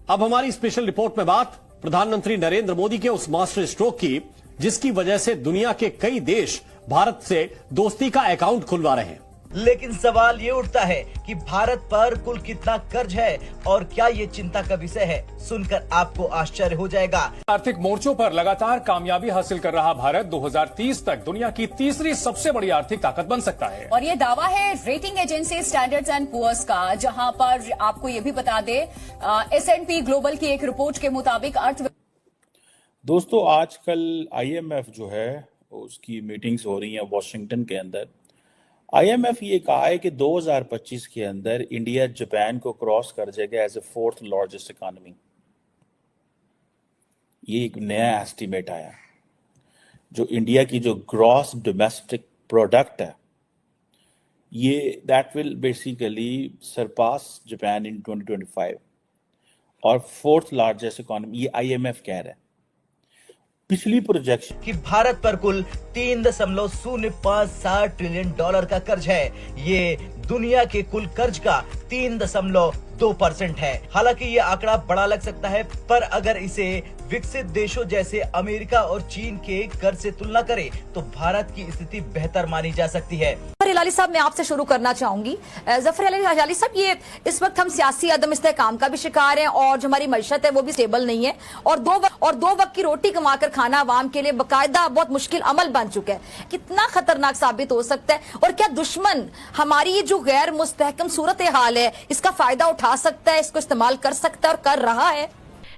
अब हमारी special report में बात प्रधानमंत्री नरेंद्र मोदी के उस मास्टर स्ट्रोक की, जिसकी वजह से दुनिया के कई देश भारत से दोस्ती का अकाउंट खुलवा रहे हैं। लेकिन सवाल ये उठता है कि भारत पर कुल कितना कर्ज है और क्या ये चिंता का विषय है? सुनकर आपको आश्चर्य हो जाएगा। आर्थिक मोर्चों पर लगातार कामयाबी हासिल कर रहा भारत 2030 तक दुनिया की तीसरी सबसे बड़ी आर्थिक ताकत बन सकता है। और ये दावा है rating agency Standards and Poor's का, जहां पर आपको ये भी बता दे S&P ग्लोबल की एक रिपोर्ट के मुताबिक दोस्तों, आजकल IMF जो है उसकी मीटिंग्स हो रही हैं वॉशिंगटन के अंदर। IMF ये कहा है कि 2025 के अंदर इंडिया जापान को क्रॉस कर जाएगा as a 4th largest economy. ये एक नया एस्टीमेट आया। जो इंडिया की जो ग्रॉस डोमेस्टिक प्रोडक्ट है, ये that will basically surpass Japan in 2025 और 4th लार्जेस्ट इकोनॉमी, ये IMF कह रहा है। पिछली प्रोजेक्शन कि भारत पर कुल 3.057 ट्रिलियन डॉलर का कर्ज है। ये दुनिया के कुल कर्ज का 3.2% है। हालांकि ये आंकड़ा बड़ा लग सकता है, पर अगर इसे विकसित देशों जैसे अमेरिका और चीन के कर्ज से तुलना करें तो भारत की स्थिति बेहतर मानी जा सकती है। जफर हिलाली साहब, मैं आपसे शुरू करना चाहूंगी। जफर हिलाली साहब, ये इस वक्त हम सियासी अदम इस्तेहकाम का भी शिकार हैं और जो हमारी मईशत है वो भी स्टेबल नहीं है, और दो वक्त की रोटी कमाकर खाना आवाम के लिए बाकायदा बहुत मुश्किल अमल बन चुका है। कितना खतरनाक साबित हो सकता है, और क्या दुश्मन हमारी ये जो गैर मुस्तहकम सूरत हाल है इसका फायदा उठा सकता है, इसको इस्तेमाल कर सकता है और कर रहा है?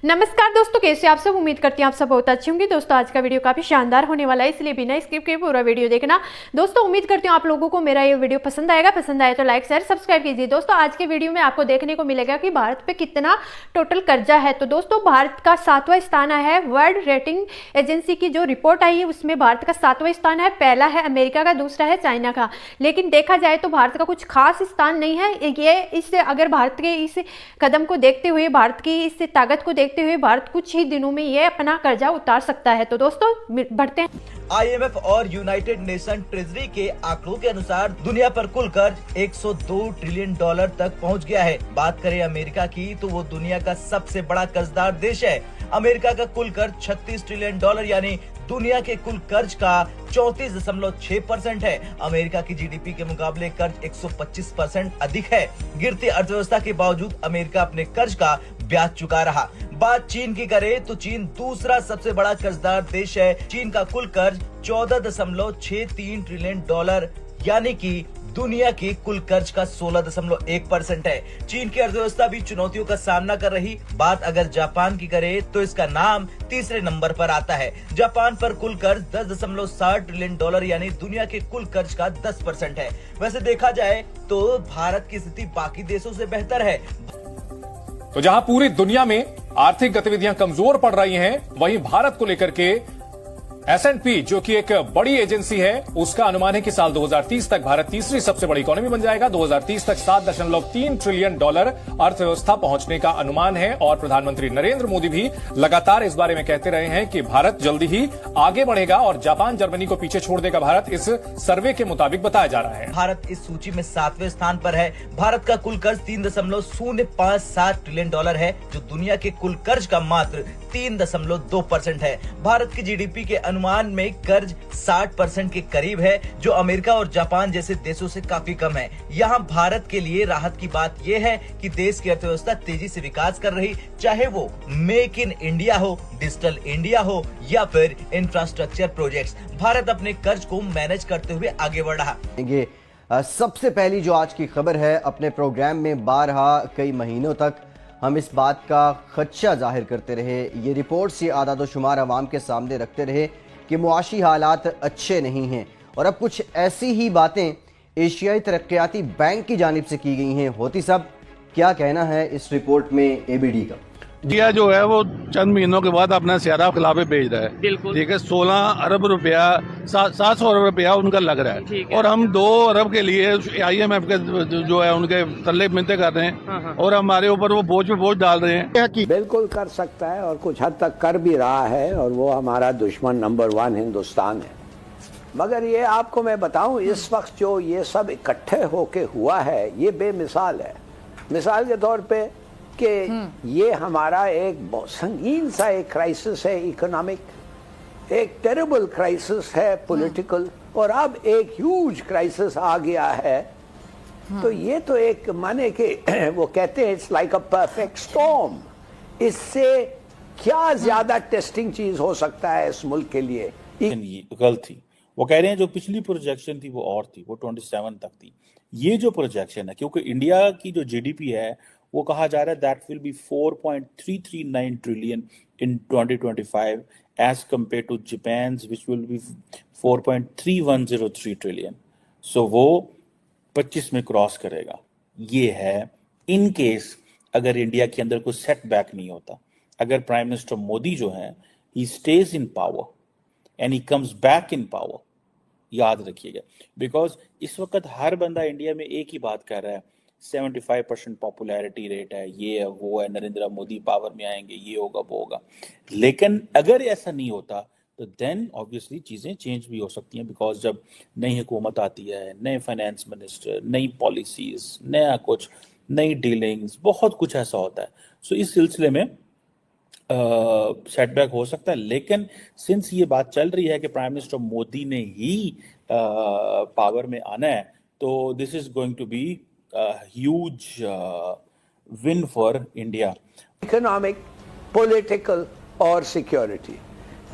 नमस्कार दोस्तों, कैसे आप सब? उम्मीद करती हैं आप सब बहुत अच्छी होंगी। दोस्तों, आज का वीडियो काफी शानदार होने वाला है, इसलिए बिना स्किप के पूरा वीडियो देखना। दोस्तों, उम्मीद करती हूँ आप लोगों को मेरा ये वीडियो पसंद आएगा। पसंद आए तो लाइक शेयर सब्सक्राइब कीजिए। दोस्तों, आज के वीडियो में आपको देखने को मिलेगा कि भारत पे कितना टोटल कर्जा है। तो दोस्तों, भारत का 7वां स्थान है। वर्ल्ड रेटिंग एजेंसी की जो रिपोर्ट आई है उसमें भारत का 7वां स्थान है। पहला है अमेरिका का, दूसरा है चाइना का। लेकिन देखा जाए तो भारत का कुछ खास स्थान नहीं है। ये इससे अगर भारत के इस कदम को देखते हुए, भारत की इस ताकत को देखते हुए भारत कुछ ही दिनों में ये अपना कर्जा उतार सकता है। तो दोस्तों, बढ़ते हैं। IMF और यूनाइटेड नेशन ट्रेजरी के आंकड़ों के अनुसार दुनिया पर कुल कर्ज 102 ट्रिलियन डॉलर तक पहुंच गया है। बात करें अमेरिका की तो वो दुनिया का सबसे बड़ा कर्जदार देश है। अमेरिका का कुल कर्ज 36 ट्रिलियन डॉलर यानी दुनिया के कुल कर्ज का 34.6% है। अमेरिका की GDP के मुकाबले कर्ज 125% अधिक है। गिरती अर्थव्यवस्था के बावजूद अमेरिका अपने कर्ज का ब्याज चुका रहा। बात चीन की करें तो चीन दूसरा सबसे बड़ा कर्जदार देश है। चीन का कुल कर्ज 14.63 ट्रिलियन डॉलर यानी कि दुनिया के कुल कर्ज का 16.1% है। चीन की अर्थव्यवस्था भी चुनौतियों का सामना कर रही। बात अगर जापान की करें तो इसका नाम तीसरे नंबर पर आता है। जापान पर कुल कर्ज 10.60 ट्रिलियन डॉलर यानी दुनिया के कुल कर्ज का 10% है। वैसे देखा जाए तो भारत की स्थिति बाकी देशों से बेहतर है। तो जहां पूरी दुनिया में आर्थिक गतिविधियां कमजोर पड़ रही हैं, वहीं भारत को लेकर के S&P, जो कि एक बड़ी एजेंसी है, उसका अनुमान है कि साल 2030 तक भारत तीसरी सबसे बड़ी इकोनॉमी बन जाएगा। 2030 तक 7.3 ट्रिलियन डॉलर अर्थव्यवस्था पहुंचने का अनुमान है। और प्रधानमंत्री नरेंद्र मोदी भी लगातार इस बारे में कहते रहे हैं कि भारत जल्दी ही आगे बढ़ेगा और जापान जर्मनी को पीछे छोड़ देगा भारत, इस सर्वे के मुताबिक बताया जा रहा है। भारत इस सूची में 7वें स्थान पर है। भारत का कुल कर्ज 3.057 ट्रिलियन डॉलर है, जो दुनिया के कुल कर्ज का मात्र 3.2% है। भारत की GDP के अनुमान में कर्ज 60% के करीब है, जो अमेरिका और जापान जैसे देशों से काफी कम है। यहाँ भारत के लिए राहत की बात यह है कि देश की अर्थव्यवस्था तेजी से विकास कर रही, चाहे वो मेक इन इंडिया हो, डिजिटल इंडिया हो या फिर इंफ्रास्ट्रक्चर प्रोजेक्ट्स। भारत अपने कर्ज को मैनेज करते हुए आगे बढ़ रहा। सबसे पहली जो आज की खबर है, अपने प्रोग्राम में बारहा कई महीनों तक हम इस बात का खदशा जाहिर करते रहे, ये रिपोर्ट्स, ये आदाद-ओ-शुमार अवाम के सामने रखते रहे कि मुआशी हालात अच्छे नहीं हैं। और अब कुछ ऐसी ही बातें एशियाई तरक्याती बैंक की जानिब से की गई हैं। होती सब क्या कहना है इस रिपोर्ट में ABD का? इंडिया जो है वो चंद महीनों के बाद अपना स्यारा खिलाफे भेज रहा है। ठीक है, 16 अरब रुपया, 700 अरब रुपया उनका लग रहा है, और हम 2 अरब के लिए IMF के जो है उनके तल्ले मिन्नतें कर रहे हैं, और हमारे ऊपर वो बोझ पे बोझ डाल रहे हैं। बिल्कुल कर सकता है और कुछ हद तक कर भी रहा है, और वो हमारा दुश्मन नंबर 1 हिंदुस्तान है। मगर ये आपको मैं बताऊं, इस वक्त जो ये सब इकट्ठे होके हुआ है, ये बेमिसाल है। मिसाल के तौर पे कि ये हमारा एक बहुत संगीन सा एक क्राइसिस है इकोनॉमिक, एक टेरिबल क्राइसिस है पॉलिटिकल, और अब एक ह्यूज क्राइसिस आ गया है। तो ये तो एक माने कि वो कहते हैं it's like a perfect storm. इससे क्या ज्यादा टेस्टिंग चीज हो सकता है इस मुल्क के लिए? ये गलत थी। वो कह रहे हैं जो पिछली प्रोजेक्शन थी वो और थी, वो 27 तक थी। ये जो प्रोजेक्शन है, क्योंकि इंडिया की जो जीडीपी है वो कहा जा रहा है that will be 4.339 trillion in 2025 as compared to Japan which will be 4.3103 trillion. So वो 25 में क्रॉस करेगा। ये है इन केस अगर इंडिया के अंदर कोई सेटबैक नहीं होता, अगर प्राइम मिनिस्टर मोदी जो है he stage in power and he comes back in power. याद रखिएगा, बिकॉज इस वक्त हर बंदा इंडिया में एक ही बात कर रहा है, 75% पॉपुलैरिटी रेट है, ये है वो है, नरेंद्र मोदी पावर में आएंगे, ये होगा वो होगा। लेकिन अगर ऐसा नहीं होता तो देन ऑब्वियसली चीजें चेंज भी हो सकती हैं, बिकॉज जब नई हुकूमत आती है, नए फाइनेंस मिनिस्टर, नई पॉलिसीज, नया कुछ, नई डीलिंग्स, बहुत कुछ ऐसा होता है। सो इस सिलसिले में सेटबैक हो सकता है। लेकिन सिंस ये बात चल रही है कि प्राइम मिनिस्टर मोदी ने ही पावर में आना है, तो this is going to be huge win for India. Economic, political और सिक्योरिटी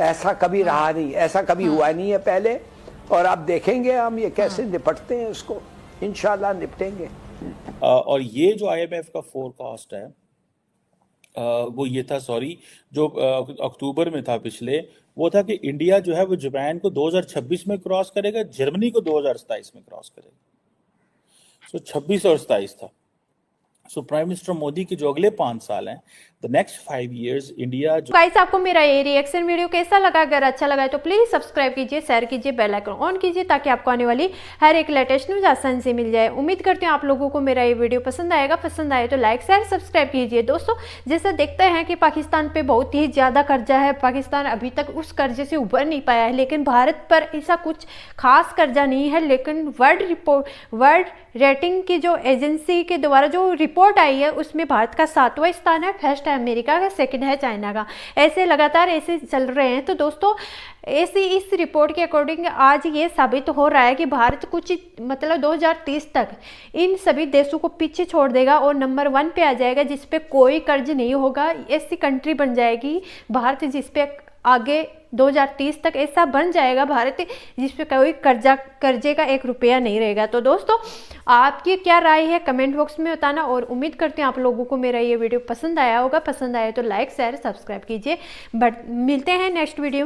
ऐसा कभी रहा नहीं, ऐसा कभी हुआ नहीं है पहले, और आप देखेंगे हम ये कैसे निपटते हैं, इसको इंशाल्लाह निपटेंगे। और ये जो आईएमएफ का फोरकास्ट है वो ये था, सॉरी, जो अक्टूबर में था पिछले, वो था कि इंडिया जो है वो जापान को 2026 में क्रॉस करेगा, जर्मनी को 2027 में क्रॉस करेगा। सो 26 और 27 था। सो प्राइम मिनिस्टर मोदी के जो अगले 5 साल हैं, द नेक्स्ट 5 years इंडिया जो। गाइस, आपको मेरा ये रिएक्शन वीडियो कैसा लगा? अगर अच्छा लगा है तो प्लीज सब्सक्राइब कीजिए, शेयर कीजिए, बेल आइकन ऑन कीजिए ताकि आपको आने वाली हर एक लेटेस्ट न्यूज आसानी से मिल जाए। उम्मीद करती हूँ आप लोगों को मेरा ये वीडियो पसंद आएगा। पसंद आए तो लाइक, शेयर, सब्सक्राइब कीजिए। दोस्तों, जैसे देखते हैं कि पाकिस्तान पे बहुत ही ज़्यादा कर्जा है, पाकिस्तान अभी तक उस कर्जे से उभर नहीं पाया है, लेकिन भारत पर ऐसा कुछ खास कर्जा नहीं है। लेकिन वर्ल्ड रेटिंग की जो एजेंसी के द्वारा जो रिपोर्ट आई है उसमें भारत का 7वां स्थान है, फर्स्ट है अमेरिका का, सेकंड है चाइना का। ऐसे लगातार ऐसे चल रहे हैं। तो दोस्तों, ऐसी इस रिपोर्ट के अकॉर्डिंग आज ये साबित हो रहा है कि भारत कुछ मतलब 2030 तक इन सभी देशों को पीछे छोड़ देगा और नंबर 1 पे आ जाएगा, जिस पे कोई कर्ज नहीं होगा। ऐसी कंट्री बन जाएगी भारत जिस पे आगे 2030 तक ऐसा बन जाएगा भारत जिसपे कोई कर्जे का 1 रुपया नहीं रहेगा। तो दोस्तों, आपकी क्या राय है कमेंट बॉक्स में बताना, और उम्मीद करते हैं आप लोगों को मेरा ये वीडियो पसंद आया होगा। पसंद आया तो लाइक, शेयर, सब्सक्राइब कीजिए। बट मिलते हैं नेक्स्ट वीडियो में।